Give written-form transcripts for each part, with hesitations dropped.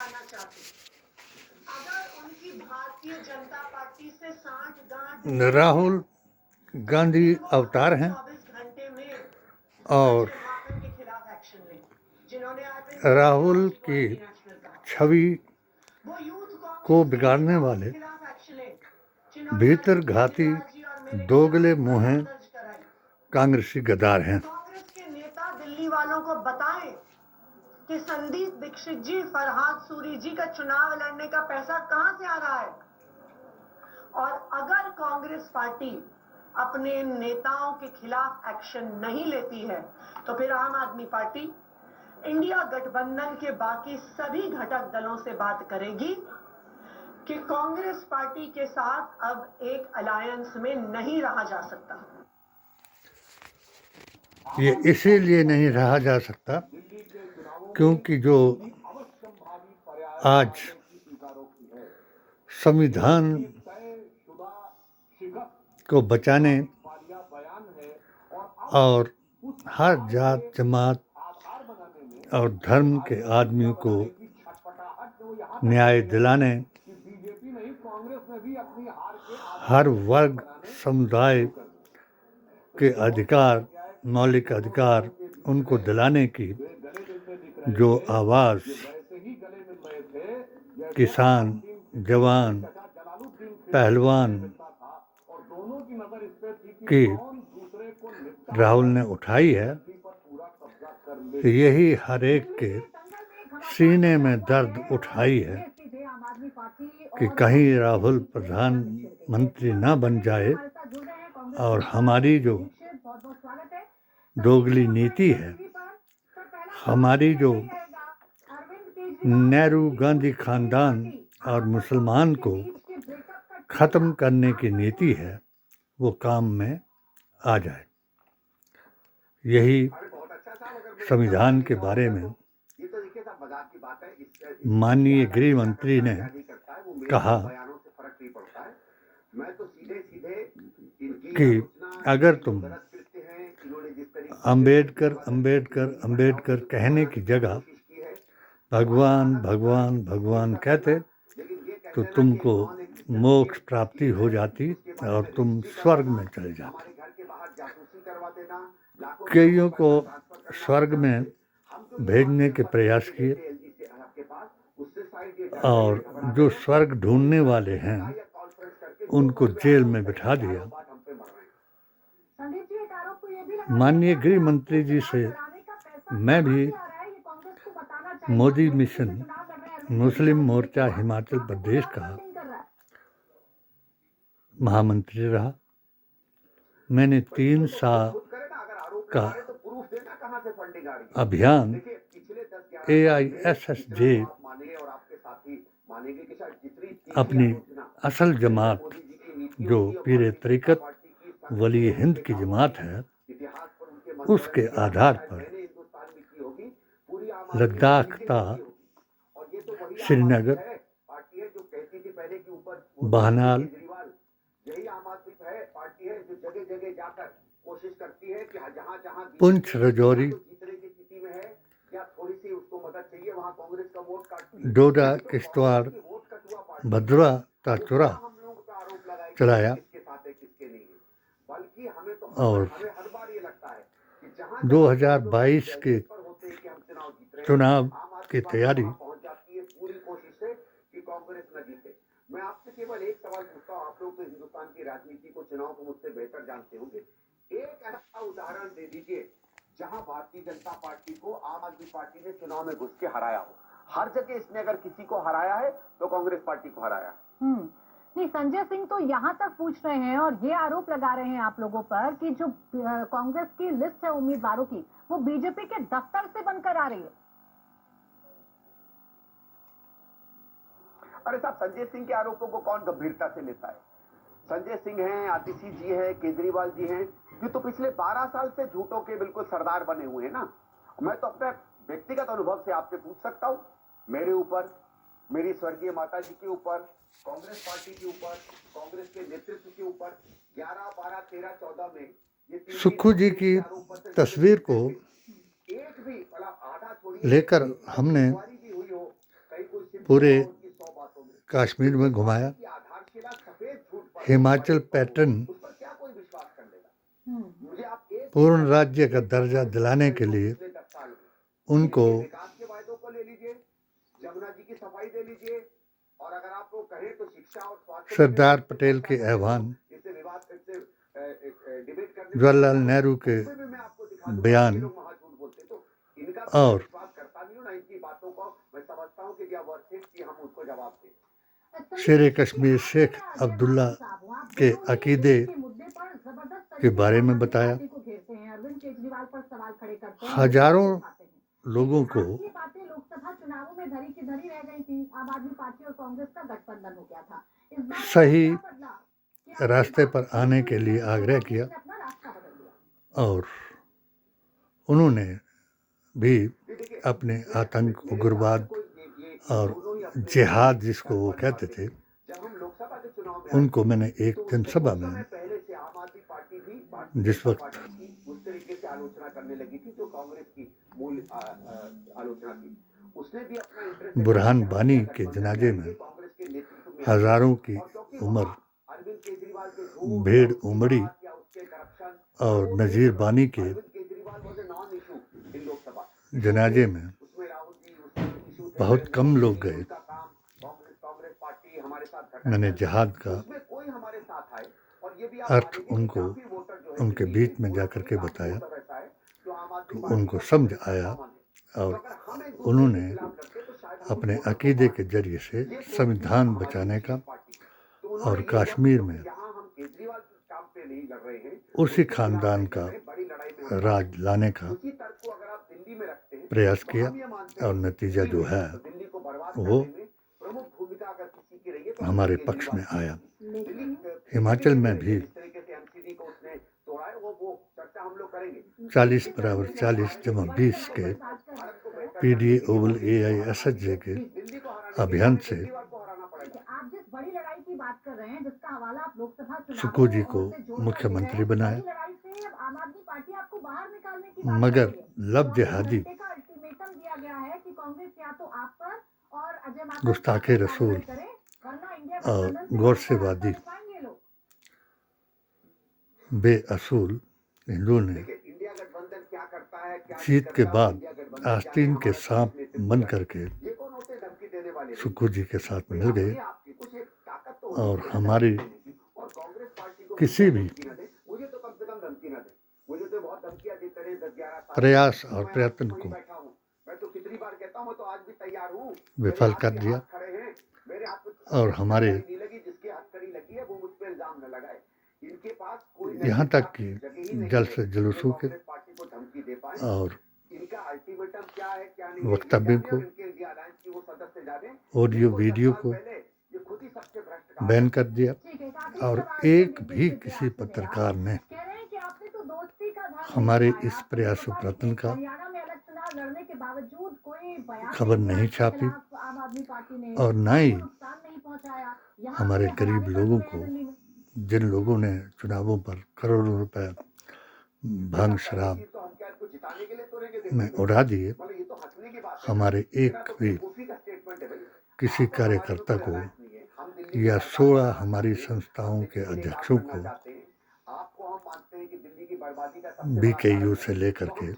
आना चाहते। अगर उनकी भारतीय जनता पार्टी से साठ गांठ राहुल गांधी अवतार हैं 24 घंटे में और माकन के खिलाफ एक्शन लें, जिन्होंने राहुल की छवि वो यूथ को बिगाड़ने वाले खिलाफ एक्शन लें, भीतर घाती दोगले मुँहे दर्ज कराई। कांग्रेसी गद्दार हैं। कांग्रेस के नेता दिल्ली वालों को बताएं कि संदीप दीक्षित जी, फरहाद सूरी जी का चुनाव लड़ने का पैसा कहां से आ रहा है। और अगर कांग्रेस पार्टी अपने नेताओं के खिलाफ एक्शन नहीं लेती है तो फिर आम आदमी पार्टी इंडिया गठबंधन के बाकी सभी घटक दलों से बात करेगी कि कांग्रेस पार्टी के साथ अब एक अलायंस में नहीं रहा जा सकता। ये इसीलिए नहीं रहा जा सकता क्योंकि जो आज संविधान को बचाने और हर जात जमात और धर्म के आदमियों को न्याय दिलाने, हर वर्ग समुदाय के अधिकार, मौलिक अधिकार उनको दिलाने की जो आवाज़ किसान, जवान, पहलवान की राहुल ने उठाई है, यही हर एक के सीने में दर्द उठाई है कि कहीं राहुल प्रधानमंत्री ना बन जाए और हमारी जो दोगली नीति है, हमारी जो नेहरू गांधी खानदान और मुसलमान को ख़त्म करने की नीति है, वो काम में आ जाए। यही संविधान के बारे में माननीय गृह मंत्री ने कहा कि अगर तुम अंबेडकर अंबेडकर अंबेडकर कहने की जगह भगवान भगवान भगवान कहते तो तुमको मोक्ष प्राप्ति हो जाती और तुम स्वर्ग में चले जाते। कईयों को स्वर्ग में भेजने के प्रयास किए और जो स्वर्ग ढूंढने वाले हैं उनको जेल में बिठा दिया। माननीय गृह मंत्री जी से मैं भी मोदी मिशन मुस्लिम मोर्चा हिमाचल प्रदेश का महामंत्री रहा। मैंने 3 साल का अभियान AISSJ अपनी असल जमात जो पीर तरीक़त वली हिंद की जमात है, उसके आधार पर लद्दाख था, श्रीनगर, बाहनाल, पुंछ, राजौरी, डोडा, किश्तवाड़, भद्रवा का चुरा चलाया और 2022 के चुनाव की तैयारी मैं आपसे केवल एक सवाल पूछता हूँ, आप लोग तो हिंदुस्तान की राजनीति को, चुनाव को मुझसे बेहतर जानते होंगे। एक ऐसा उदाहरण दे दीजिए जहां भारतीय जनता पार्टी को आम आदमी पार्टी ने चुनाव में घुस के हराया हो। हर जगह इसने अगर किसी को हराया है तो कांग्रेस पार्टी को हराया। नहीं, संजय सिंह तो यहाँ तक पूछ रहे हैं और ये आरोप लगा रहे हैं आप लोगों पर कि जो कांग्रेस की लिस्ट है उम्मीदवारों की, वो बीजेपी के दफ्तर से बनकर आ रही है। अरे साहब, संजय सिंह के आरोपों को कौन गंभीरता से लेता है? संजय सिंह हैं, आतिशी जी हैं, केजरीवाल जी हैं, ये तो पिछले 12 साल से झूठों के बिल्कुल सरदार बने हुए हैं ना। मैं तो अपने व्यक्तिगत अनुभव से आपसे पूछ सकता हूं, मेरे ऊपर, मेरी स्वर्गीय माता जी के ऊपर, कांग्रेस पार्टी के ऊपर, कांग्रेस के नेतृत्व के ऊपर 11, 12, 13, 14 में ये सुक्खू जी की तस्वीर को लेकर हमने पूरे उनकी 100 बातों में कश्मीर में घुमाया। की आधारशिला सफेद झूठ पर हिमाचल पैटर्न उस पर क्या कोई विश्वास कर लेगा? मुझे आप एक पूर्ण राज्य का दर्जा दिलाने के लिए पिछले 10 साल में उनको विकास के वायदों को ले लीजिए, जमुना जी की सफाई दे लीजिए, और अगर आप वो कहें तो शिक्षा और स्वास्थ्य सरदार पटेल के आह्वान, इससे विवाद इससे डिबेट करने जवाहरलाल नेहरू के में भी मैं आपको दिखा दूंगा बयान ये लोग महाझूठ बोलते तो इनका और विश्वास करता नहीं हूं ना इनकी बातों को। मैं समझता हूं कि यह वर्थ इट कि हम उसको जवाब दें। शेर कश्मीर शेख अब्दुल्ला के अकीदे के बारे में बताया। हजारों लोगों को लोकसभा चुनावों में धरी की धरी रह गई थी। आम आदमी पार्टी और कांग्रेस का गठबंधन हो गया था। इस बार सही रास्ते पर आने के लिए आग्रह किया अपना रास्ता बदल लिया। और उन्होंने भी अपने आतंक, उग्रवाद और जिहाद जिसको वो कहते थे, जब हम लोकसभा के चुनाव में उनको मैंने एक जनसभा में पहले से आम आदमी पार्टी भी जिस वक्त उस तरीके से आलोचना करने लगी थी जो कांग्रेस की मूल आलोचना थी, उसने भी अपना इंटरेस्ट बुरहान वानी के जनाजे में कांग्रेस के नेतृत्व में हजारों की उम्र अरविंद केजरीवाल के भीड़ उमड़ी या उसके करप्शन और नजीर वानी के Arvind Kejriwal was a non issue in Lok Sabha जनाजे में उसमें राहुल जी उसके इशू थे बहुत कम लोग गए। उनका काम कांग्रेस पार्टी हमारे साथ घटा मैंने जिहाद का उसमें कोई हमारे साथ आए और ये भी अर्थ उनको उनके बीच में जाकर के बताया तो उनको समझ आया और उन्होंने अपने अकीदे के जरिए से संविधान बचाने का और कश्मीर में उसी खानदान का राज लाने का प्रयास किया और नतीजा जो है वो हमारे पक्ष में आया। हिमाचल में भी 40 बराबर 40 जमा 20 के PDA ओवल AISHJ के अभियान से आप जिस बड़ी लड़ाई की बात कर रहे हैं जिसका हवाला आप लोकसभा चुनाव सुक्खू जी को मुख्यमंत्री बनाया, लड़ाई से अब आम आदमी पार्टी आपको बाहर निकालने की बात मगर कर रही है। लब जिहादी का अल्टीमेटम दिया गया है कि कांग्रेस या तो आप पर और अजय माकन गुस्ताखे पर रसूल कार्रवाई करे, वरना इंडिया और गठबंधन से गौरसेवादी बाहर पाएंगे लोग। बेअसूल हिंदुओं ने जीत के बाद आस्तीन के सांप बन करके सुक्खू जी के साथ मिल गए और हमारी किसी भी प्रयास और प्रयत्न को विफल कर दिया और हमारे यहाँ तक कि जल्द से जुलूसों के और वक्तव्य को, ऑडियो वीडियो को बैन कर दिया और एक भी किसी पत्रकार ने हमारे इस प्रयास प्रयत्न का खबर नहीं छापी और न ही हमारे गरीब लोगों को, जिन लोगों ने चुनावों पर करोड़ों रुपए भांग शराब में उड़ा दिए, हमारे एक भी किसी कार्यकर्ता को या 16 हमारी संस्थाओं के अध्यक्षों को BKU से लेकर के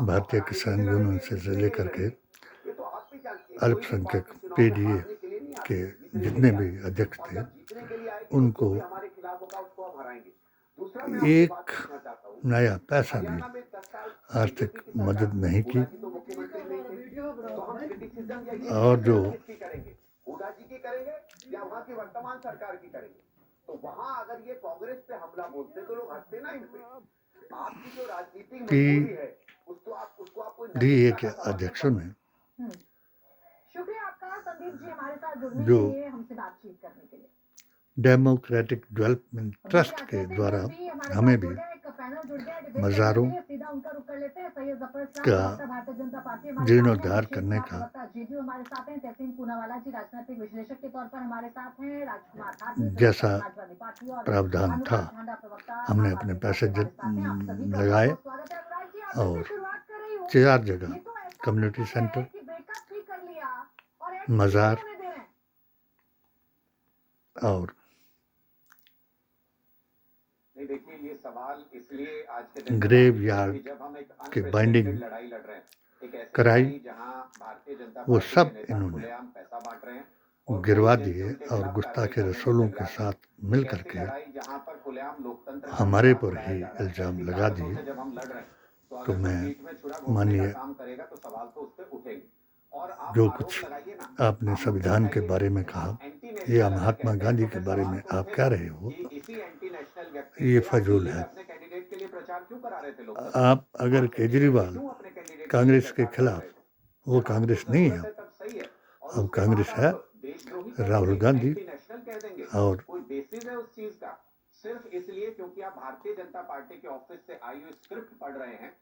भारतीय किसान यूनियन से लेकर के अल्पसंख्यक PDA के जितने भी अध्यक्ष थे उनको एक नया पैसा भी आर्थिक मदद नहीं की। और जो PDA के अध्यक्षों ने शुक्रिया आपका संदीप जी हमारे साथ जुड़ने जो के लिए, हमसे बातचीत करने के लिए। डेमोक्रेटिक डेवलपमेंट ट्रस्ट के द्वारा हमें भी मज़ारों का जीर्णोद्धार करने का जैसा प्रावधान था, हमने अपने पैसे लगाए और 4 जगह कम्युनिटी सेंटर, मज़ार और नहीं, देखिए ये सवाल इसलिए आज के दिन ग्रेव यार्ड जब हम एक के बाइंडिंग लड़ाई लड़ रहे हैं, एक ऐसी कराई, लड़ाई जहां भारतीय जनता वो पार्टी सब के नेता इन्होंने खुलेआम पैसा बांट रहे हैं गिरवा दिए और गुस्ताखे रसूलों के साथ मिल करके हमारे पर ही इल्ज़ाम लगा दिए। तो मैं माननीय जो कुछ आपने संविधान के बारे में कहा या महात्मा गांधी के बारे में आप कह रहे हो, ये फजूल है। आप अगर केजरीवाल कांग्रेस के खिलाफ, वो कांग्रेस नहीं है, अब कांग्रेस है राहुल गांधी और सिर्फ इसलिए क्योंकि आप भारतीय जनता पार्टी के ऑफिस से आई हुई स्क्रिप्ट पढ़ रहे हैं,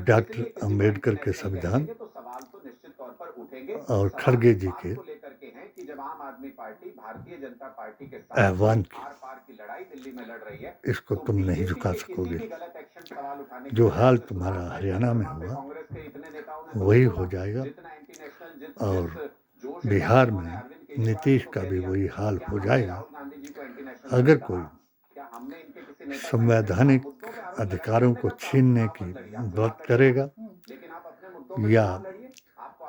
डॉक्टर अंबेडकर के संविधान तो सवाल तो निश्चित तौर पर उठेंगे और खड़गे जी के लेकर के हैं कि जब आम आदमी पार्टी भारतीय जनता पार्टी के आह्वान की आर पार की लड़ाई दिल्ली में लड़ रही है, इसको तुम नहीं झुका सकोगे। गलत एक्शन सवाल उठाने जो हाल तुम्हारा हरियाणा में हुआ वही हो जाएगा और बिहार में नीतीश का भी वही हाल हो जाएगा। अगर कोई संवैधानिक अधिकारों को छीनने की बात करेगा या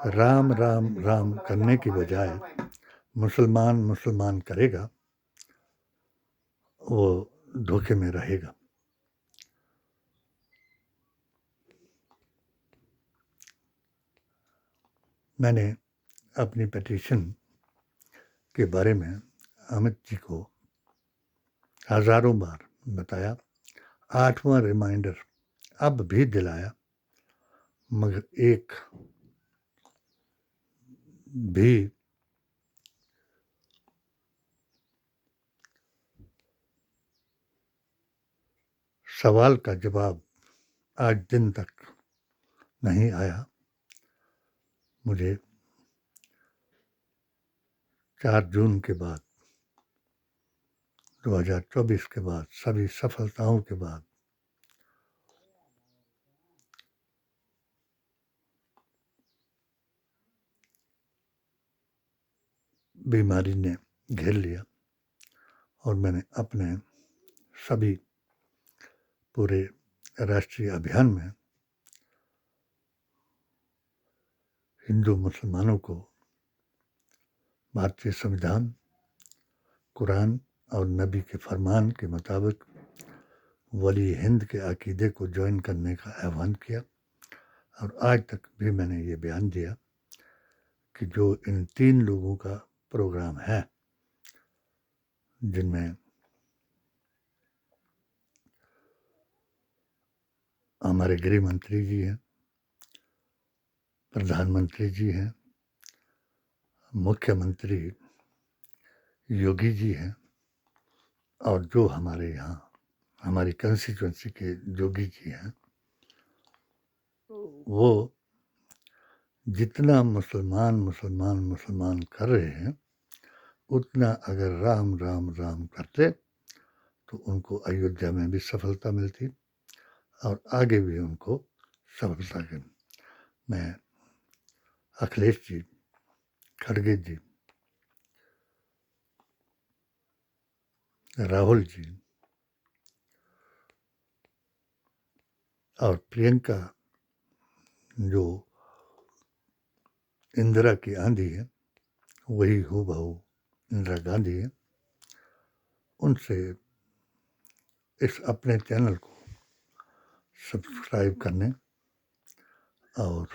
राम राम राम करने की बजाय मुसलमान मुसलमान करेगा, वो धोखे में रहेगा। मैंने अपनी पिटीशन के बारे में अमित जी को हजारों बार बताया, 8वां रिमाइंडर अब भी दिलाया, मगर एक भी सवाल का जवाब आज दिन तक नहीं आया। मुझे 4 जून के बाद 2024 के बाद सभी सफलताओं के बाद बीमारी ने घेर लिया और मैंने अपने सभी पूरे राष्ट्रीय अभियान में हिंदू मुसलमानों को भारतीय संविधान, कुरान और नबी के फरमान के मुताबिक वली हिंद के अकीदे को ज्वाइन करने का आह्वान किया। और आज तक भी मैंने ये बयान दिया कि जो इन 3 लोगों का प्रोग्राम है, जिनमें हमारे गृह मंत्री जी हैं, प्रधानमंत्री जी हैं, मुख्यमंत्री योगी जी हैं और जो हमारे यहाँ हमारी कंस्टिट्यूंसी के जोगी जी हैं, वो जितना मुसलमान मुसलमान मुसलमान कर रहे हैं, उतना अगर राम राम राम करते तो उनको अयोध्या में भी सफलता मिलती और आगे भी उनको सफलता के। मैं अखिलेश जी, खड़गे जी, राहुल जी और प्रियंका जो इंदिरा की आंधी है, वही हूबहू इंदिरा गांधी है, उनसे इस अपने चैनल को सब्सक्राइब करने और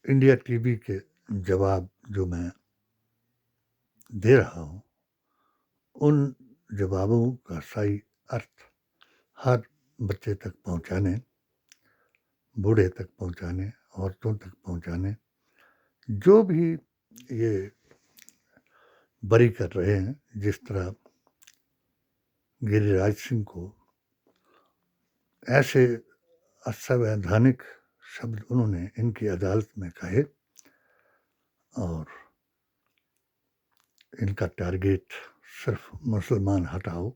इंडिया टीवी के जवाब जो मैं दे रहा हूँ, उन जवाबों का सही अर्थ हर बच्चे तक पहुँचाने, बूढ़े तक पहुँचाने, औरतों तक पहुँचाने, जो भी ये बरी कर रहे हैं, जिस तरह गिरिराज सिंह को ऐसे असंवैधानिक शब्द उन्होंने इनकी अदालत में कहे और इनका टारगेट सिर्फ मुसलमान हटाओ,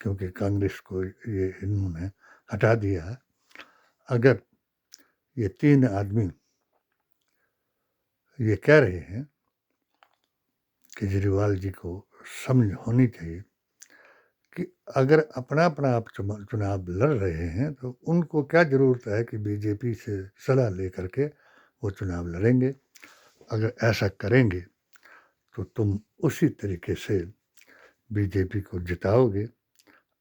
क्योंकि कांग्रेस को ये इन्होंने हटा दिया है। अगर ये 3 आदमी ये कह रहे हैं केजरीवाल जी को समझ होनी चाहिए कि अगर अपना अपना आप चुनाव लड़ रहे हैं तो उनको क्या ज़रूरत है कि बीजेपी से सलाह लेकर के वो चुनाव लड़ेंगे। अगर ऐसा करेंगे तो तुम उसी तरीके से बीजेपी को जिताओगे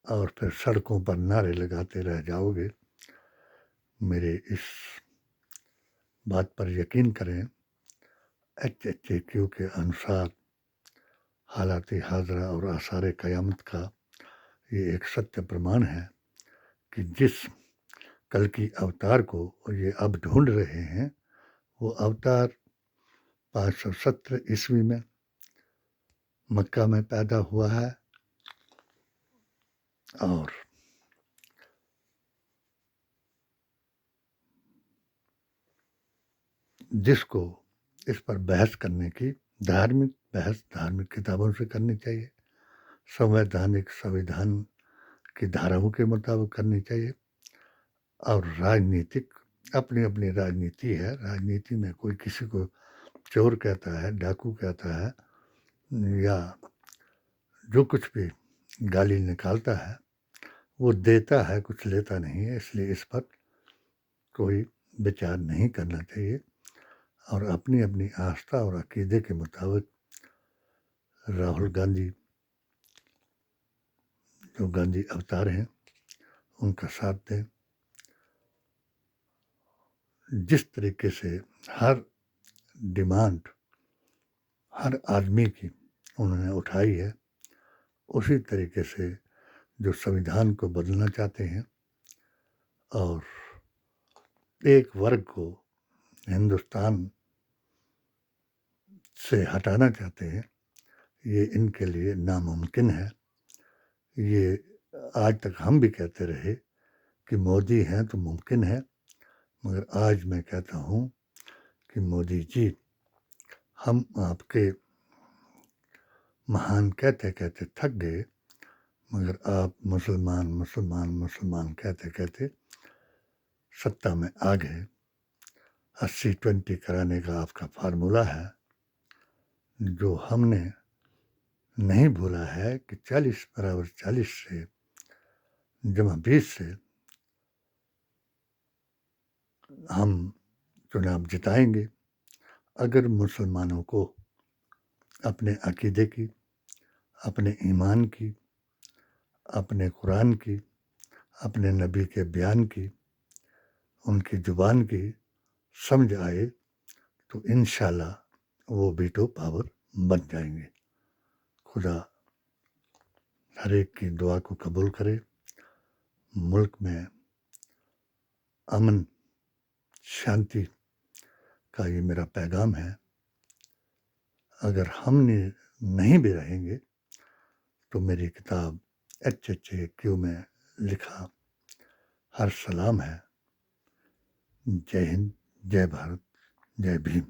और फिर सड़कों पर नारे लगाते रह जाओगे। मेरे इस बात पर यकीन करें, HHAQ के अनुसार हालात हाजरा और आसार क़यामत का ये एक सत्य प्रमाण है कि जिस कल की अवतार को ये अब ढूंढ रहे हैं वो अवतार 517 ईस्वी में मक्का में पैदा हुआ है और जिसको इस पर बहस करने की धार्मिक बहस धार्मिक किताबों से करनी चाहिए, संविधान की धाराओं के मुताबिक करनी चाहिए और राजनीतिक अपनी अपनी राजनीति है। राजनीति में कोई किसी को चोर कहता है, डाकू कहता है या जो कुछ भी गाली निकालता है वो देता है, कुछ लेता नहीं है। इसलिए इस पर कोई विचार नहीं करना चाहिए और अपनी अपनी आस्था और अकीदे के मुताबिक राहुल गांधी जो गांधी अवतार हैं उनका साथ दें। जिस तरीके से हर डिमांड हर आदमी की उन्होंने उठाई है उसी तरीके से जो संविधान को बदलना चाहते हैं और एक वर्ग को हिंदुस्तान से हटाना चाहते हैं, ये इनके लिए नामुमकिन है। ये आज तक हम भी कहते रहे कि मोदी हैं तो मुमकिन है, मगर आज मैं कहता हूँ कि मोदी जी हम आपके महान कहते कहते थक गए, मगर आप मुसलमान मुसलमान मुसलमान कहते कहते सत्ता में आ गए। 80-20 कराने का आपका फार्मूला है जो हमने नहीं भूला है कि 40 बराबर 40 से जमा 20 से हम चुनाव जिताएंगे अगर मुसलमानों को अपने अकीदे की, अपने ईमान की, अपने कुरान की, अपने नबी के बयान की, उनकी ज़ुबान की समझ आए तो इंशाल्लाह वो वीटो पावर बन जाएंगे। खुदा हर एक की दुआ को कबूल करे। मुल्क में अमन शांति का ये मेरा पैगाम है। अगर हमने नहीं भी रहेंगे तो मेरी किताब HHAQ में लिखा हर सलाम है। जय हिंद, जय भारत, जय भीम।